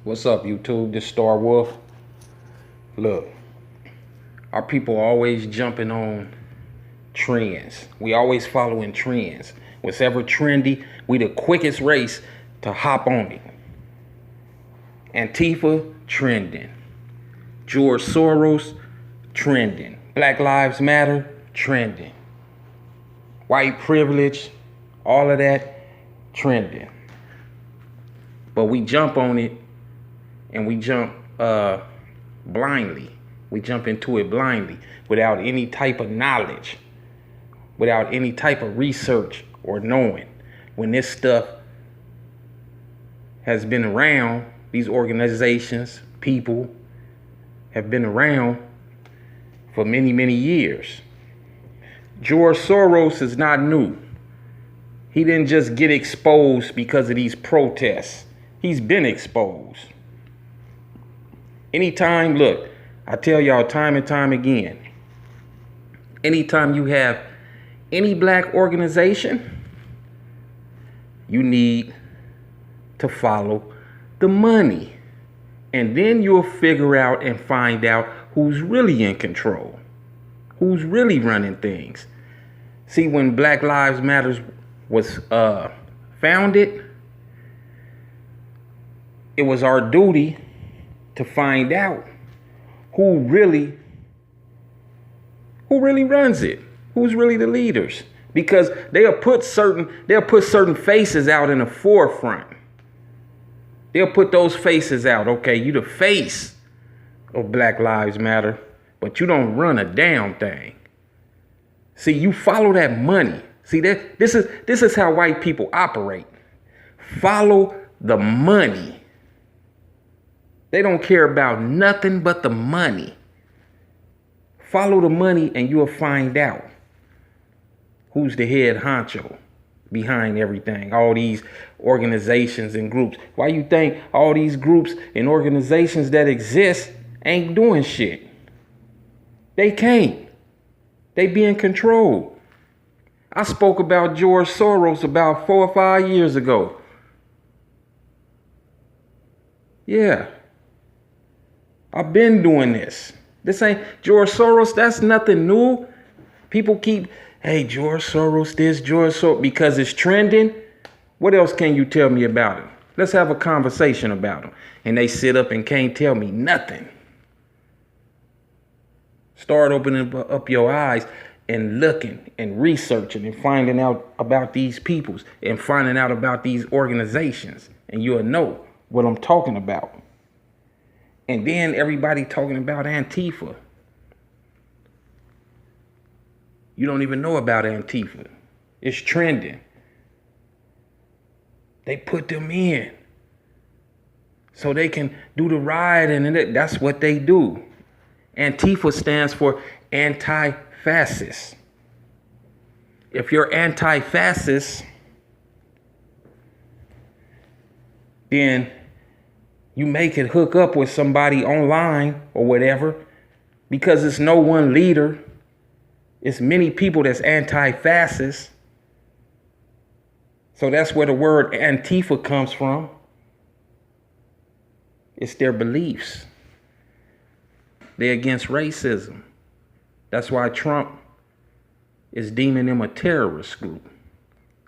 What's up, YouTube? This Starwolf. Look, our people are always jumping on trends. We always following trends. What's ever trendy, we the quickest race to hop on it. Antifa, trending. George Soros, trending. Black Lives Matter, trending. White privilege, all of that, trending. But we jump on it and we jump blindly. We jump into it blindly without any type of knowledge, without any type of research or knowing. When this stuff has been around, these organizations, people have been around for many, many years. George Soros is not new. He didn't just get exposed because of these protests. He's been exposed. Anytime, look, I tell y'all time and time again, anytime you have any black organization, you need to follow the money. And then you'll figure out and find out who's really in control, who's really running things. See, when Black Lives Matter was founded, it was our duty to find out who really runs it, who's really the leaders, because they'll put certain faces out in the forefront. They'll put those faces out. Okay, you the face of Black Lives Matter, but you don't run a damn thing. See, you follow that money. See, this is how white people operate. Follow the money. They don't care about nothing but the money. Follow the money and you'll find out who's the head honcho behind everything. All these organizations and groups. Why you think all these groups and organizations that exist ain't doing shit? They can't. They being controlled. I spoke about George Soros about 4 or 5 years ago. Yeah. I've been doing this. This ain't George Soros. That's nothing new. People keep, hey, George Soros this, George Soros, because it's trending. What else can you tell me about him? Let's have a conversation about him. And they sit up and can't tell me nothing. Start opening up your eyes and looking and researching and finding out about these peoples and finding out about these organizations. And you'll know what I'm talking about. And then everybody talking about Antifa. You don't even know about Antifa. It's trending. They put them in so they can do the riot, and that's what they do. Antifa stands for anti-fascist. If you're anti-fascist, then you make it hook up with somebody online or whatever, because it's no one leader. It's many people that's anti-fascist. So that's where the word Antifa comes from. It's their beliefs. They're against racism. That's why Trump is deeming them a terrorist group.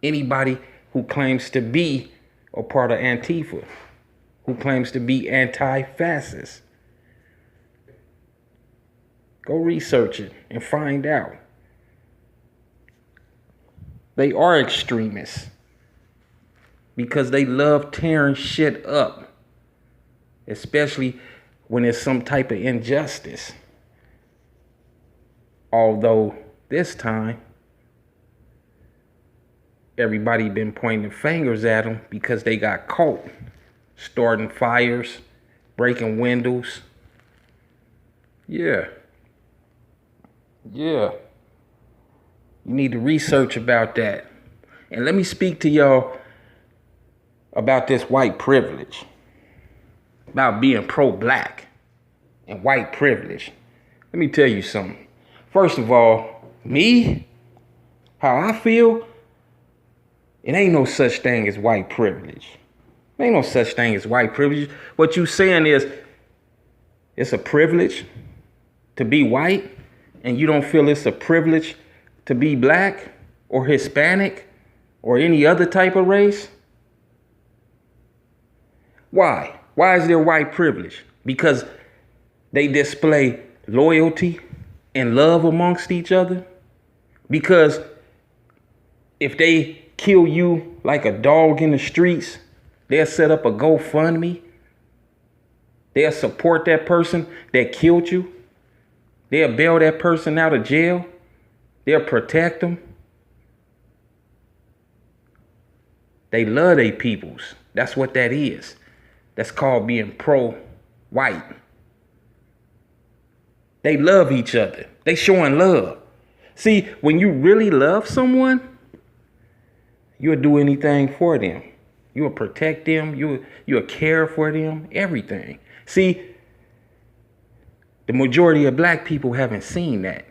Anybody who claims to be a part of Antifa, who claims to be anti-fascist. Go research it and find out. They are extremists because they love tearing shit up, especially when there's some type of injustice. Although this time, everybody been pointing fingers at them because they got caught starting fires, breaking windows. Yeah. You need to research about that. And let me speak to y'all about this white privilege, about being pro-black and white privilege. Let me tell you something. First of all, me, how I feel, it ain't no such thing as white privilege. Ain't no such thing as white privilege. What you saying is it's a privilege to be white, and you don't feel it's a privilege to be black or Hispanic or any other type of race? Why? Why is there white privilege? Because they display loyalty and love amongst each other? Because if they kill you like a dog in the streets, they'll set up a GoFundMe. They'll support that person that killed you. They'll bail that person out of jail. They'll protect them. They love their peoples. That's what that is. That's called being pro-white. They love each other. They showing love. See, when you really love someone, you'll do anything for them. You'll protect them. You'll care for them. Everything. See, the majority of black people haven't seen that.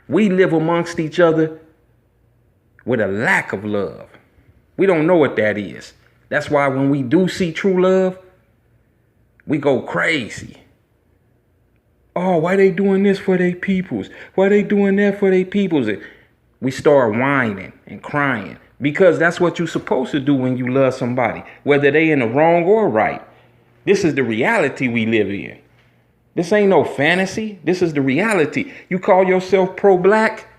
We live amongst each other with a lack of love. We don't know what that is. That's why when we do see true love, we go crazy. Oh, why they doing this for their peoples? Why they doing that for their peoples? And we start whining and crying because that's what you're supposed to do when you love somebody, whether they in the wrong or right. This is the reality we live in. This ain't no fantasy. This is the reality. You call yourself pro-black,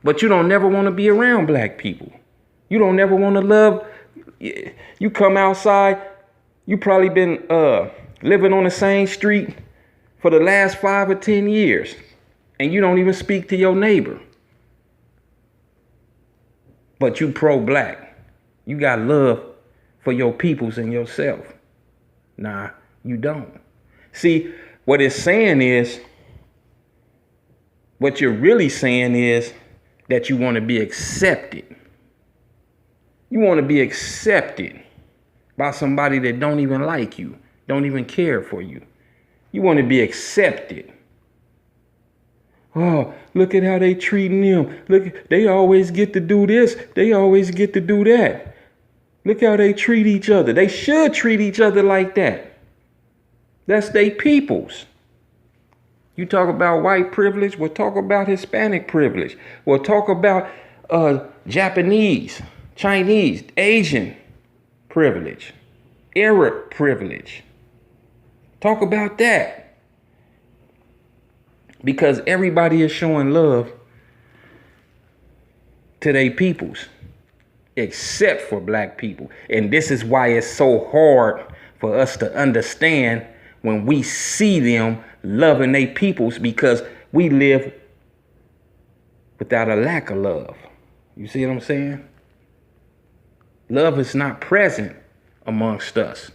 but you don't never want to be around black people. You don't never want to love. You come outside, you probably been living on the same street for the last 5 or 10 years, and you don't even speak to your neighbor. But you pro-black. You got love for your peoples and yourself. Nah, you don't. See, what it's saying is, what you're really saying is that you want to be accepted. You want to be accepted by somebody that don't even like you, don't even care for you. You want to be accepted. Oh, look at how they treating them. Look, they always get to do this. They always get to do that. Look how they treat each other. They should treat each other like that. That's they peoples. You talk about white privilege, we'll talk about Hispanic privilege. We'll talk about Japanese, Chinese, Asian privilege, Arab privilege. Talk about that. Because everybody is showing love to their peoples, except for black people. And this is why it's so hard for us to understand when we see them loving their peoples, because we live without a lack of love. You see what I'm saying? Love is not present amongst us.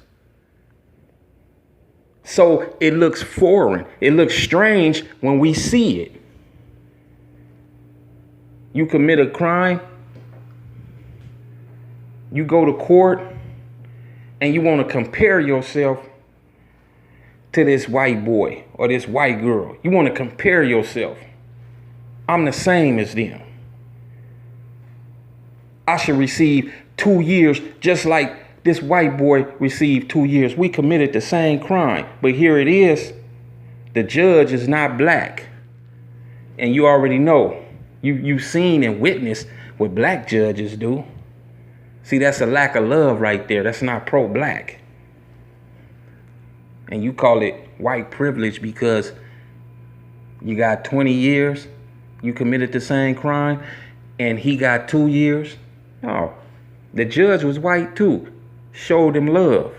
So it looks foreign. It looks strange when we see it. You commit a crime, you go to court, and you want to compare yourself to this white boy or this white girl. You want to compare yourself. I'm the same as them. I should receive 2 years just like this white boy received 2 years. We committed the same crime. But here it is. The judge is not black. And you already know. You've seen and witnessed what black judges do. See, that's a lack of love right there. That's not pro-black. And you call it white privilege because you got 20 years, you committed the same crime, and he got 2 years. No, the judge was white too. Showed him love.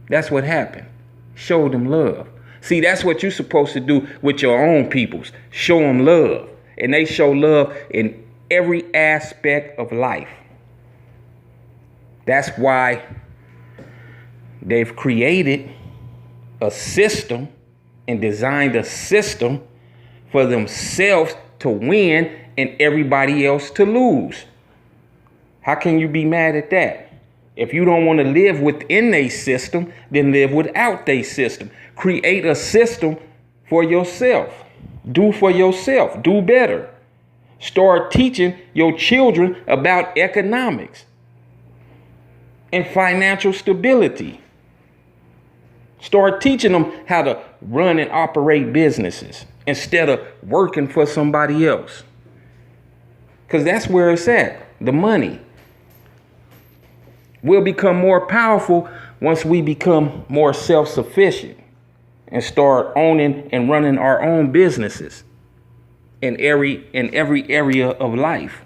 That's what happened. Showed him love. See, that's what you're supposed to do with your own peoples. Show them love. And they show love in every aspect of life. That's why they've created a system and designed a system for themselves to win and everybody else to lose. How can you be mad at that? If you don't want to live within a system, then live without a system. Create a system for yourself. Do for yourself. Do better. Start teaching your children about economics. and financial stability. Start teaching them how to run and operate businesses instead of working for somebody else. Because that's where it's at, the money. We'll become more powerful once we become more self-sufficient and start owning and running our own businesses in every area of life.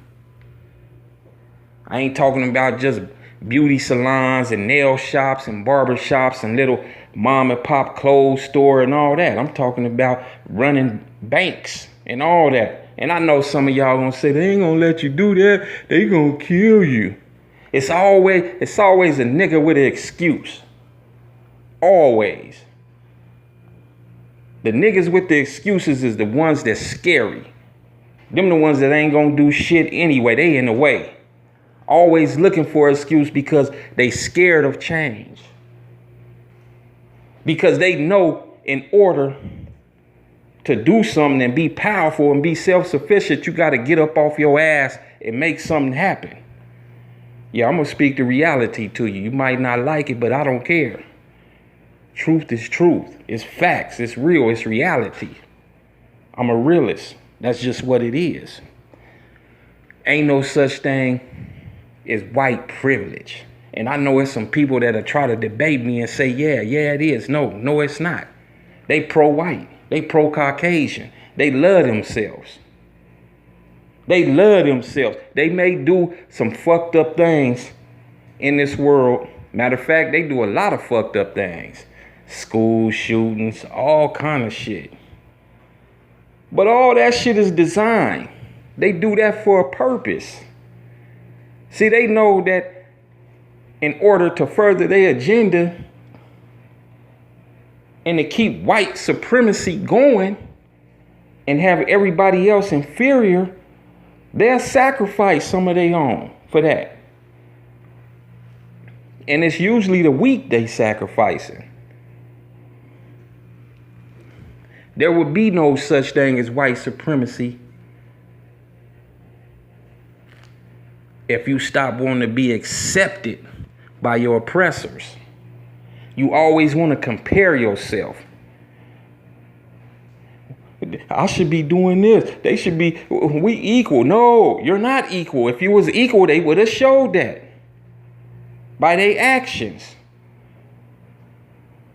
I ain't talking about just beauty salons and nail shops and barber shops and little mom and pop clothes store and all that. I'm talking about running banks and all that. And I know some of y'all gonna say they ain't gonna let you do that. They gonna kill you. It's always a nigga with an excuse. Always. The niggas with the excuses is the ones that's scary. Them the ones that ain't gonna do shit anyway. They in the way. Always looking for an excuse because they scared of change. Because they know in order to do something and be powerful and be self-sufficient, you got to get up off your ass and make something happen. Yeah, I'm going to speak the reality to you. You might not like it, but I don't care. Truth is truth. It's facts. It's real. It's reality. I'm a realist. That's just what it is. Ain't no such thing as white privilege. And I know there's some people that'll try to debate me and say, yeah, it is. No, it's not. They pro-white. They pro-Caucasian. They love themselves. They love themselves. They may do some fucked up things in this world. Matter of fact, they do a lot of fucked up things. School shootings, all kind of shit. But all that shit is designed. They do that for a purpose. See, they know that in order to further their agenda and to keep white supremacy going and have everybody else inferior, they'll sacrifice some of their own for that. And it's usually the weak they sacrificing. There would be no such thing as white supremacy if you stop wanting to be accepted by your oppressors. You always want to compare yourself. I should be doing this. They should be, we equal. No, you're not equal. If you was equal, they would have showed that by their actions.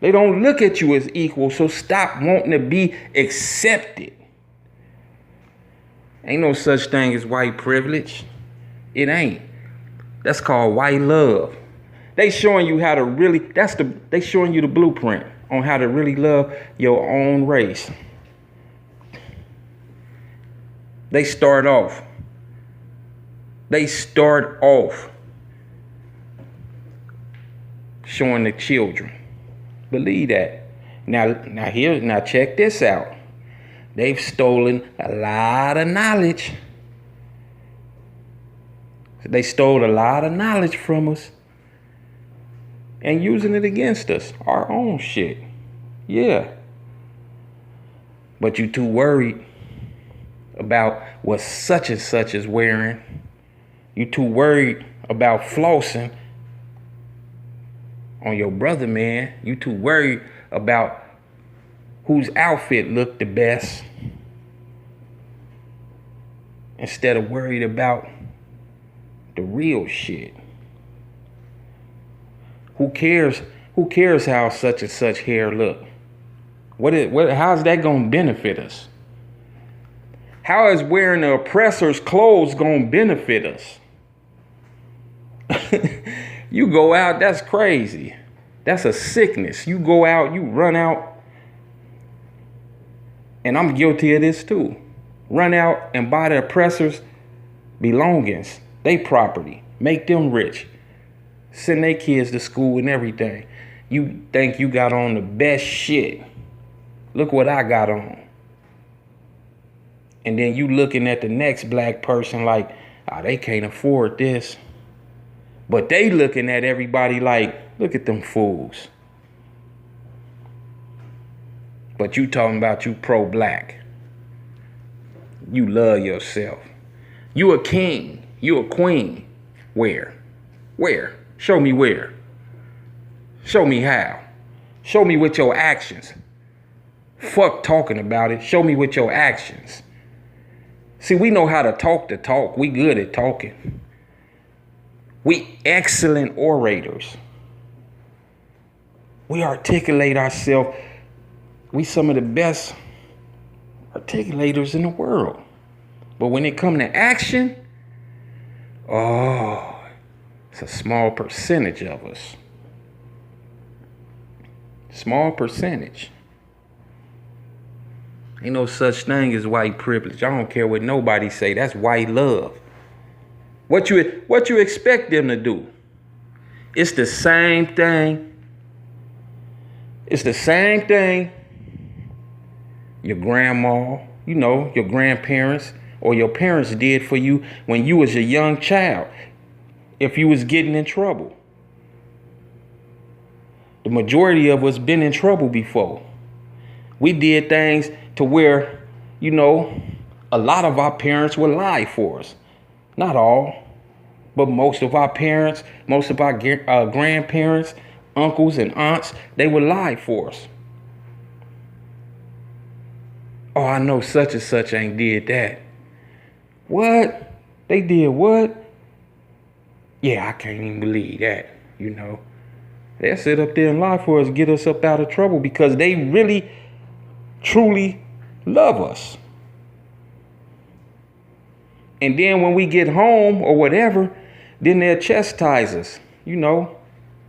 They don't look at you as equal, so stop wanting to be accepted. Ain't no such thing as white privilege. It ain't. That's called white love. They showing you how to really, they showing you the blueprint on how to really love your own race. They start off showing the children. Believe that. Now check this out. They've stolen a lot of knowledge. They stole a lot of knowledge from us and using it against us, our own shit. Yeah. But you too worried about what such and such is wearing. You too worried about flossing on your brother, man. You too worried about whose outfit looked the best instead of worried about the real shit. Who cares? Who cares how such and such hair look? How's that gonna benefit us? How is wearing the oppressor's clothes gonna benefit us? You go out, that's crazy. That's a sickness. You go out, you run out, and I'm guilty of this too. Run out and buy the oppressor's belongings, they property, make them rich, send their kids to school and everything. You think you got on the best shit. Look what I got on. And then you looking at the next black person like, they can't afford this. But they looking at everybody like, look at them fools. But you talking about you pro-black. You love yourself. You a king. You a queen. Where? Show me where. Show me how. Show me with your actions. Fuck talking about it. Show me with your actions. See, we know how to talk the talk. We good at talking. We excellent orators. We articulate ourselves. We some of the best articulators in the world. But when it come to action, it's a small percentage of us. Small percentage. Ain't no such thing as white privilege. I don't care what nobody say. That's white love. What you expect them to do? It's the same thing. It's the same thing your grandma, your grandparents, or your parents did for you when you was a young child. If you was getting in trouble. The majority of us been in trouble before. We did things to where, a lot of our parents would lie for us. Not all, but most of our parents, most of our grandparents, uncles and aunts, they would lie for us. Oh, I know such and such ain't did that. What? They did what? Yeah, I can't even believe that, They'll sit up there and lie for us, get us up out of trouble because they really, truly love us. And then when we get home or whatever, then they'll chastise us, They'll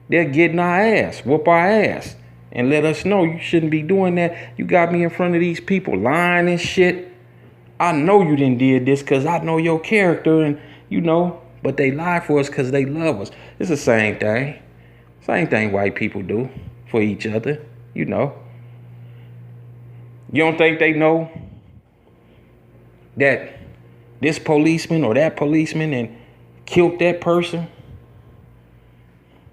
get in our ass, whoop our ass, and let us know you shouldn't be doing that. You got me in front of these people lying and shit. I know you didn't did this because I know your character and, but they lie for us because they love us. It's the same thing. Same thing white people do for each other, You don't think they know that this policeman or that policeman and killed that person?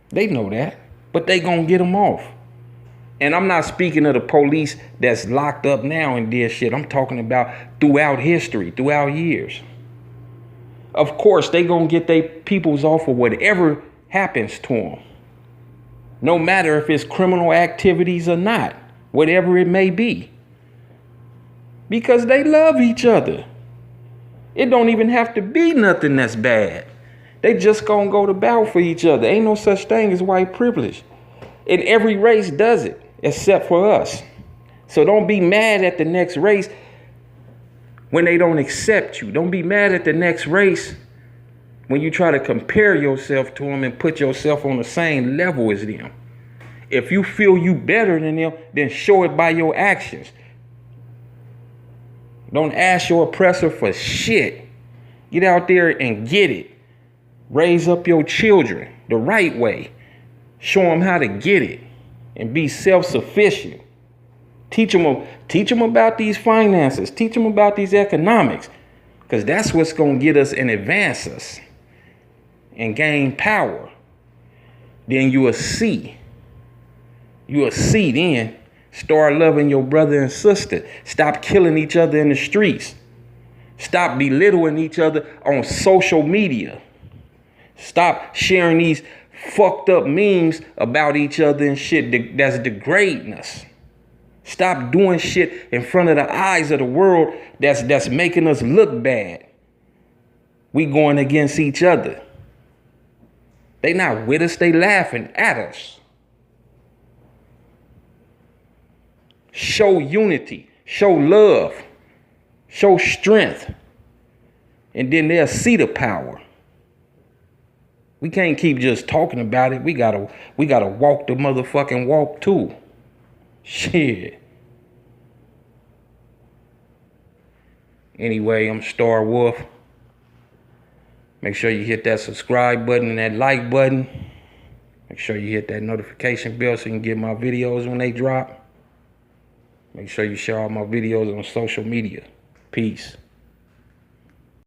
They know that, but they gonna get them off. And I'm not speaking of the police that's locked up now and did shit. I'm talking about throughout history, throughout years. Of course, they gonna get their peoples off of whatever happens to them. No matter if it's criminal activities or not, whatever it may be. Because they love each other. It don't even have to be nothing that's bad. They just gonna go to battle for each other. Ain't no such thing as white privilege. And every race does it, except for us. So don't be mad at the next race when they don't accept you. Don't be mad at the next race when you try to compare yourself to them and put yourself on the same level as them. If you feel you better than them, then show it by your actions. Don't ask your oppressor for shit. Get out there and get it. Raise up your children the right way. Show them how to get it and be self-sufficient. Teach them about these finances. Teach them about these economics, because that's what's going to get us and advance us and gain power. Then you will see. You will see then. Start loving your brother and sister. Stop killing each other in the streets. Stop belittling each other on social media. Stop sharing these fucked up memes about each other and shit that's degrading us. Stop doing shit in front of the eyes of the world that's making us look bad. We going against each other. They not with us, they laughing at us. Show unity, show love, show strength, and then they'll see the power. We can't keep just talking about it. We gotta walk the motherfucking walk too. Shit. Anyway, I'm Starwolf. Make sure you hit that subscribe button and that like button. Make sure you hit that notification bell so you can get my videos when they drop. Make sure you share all my videos on social media. Peace.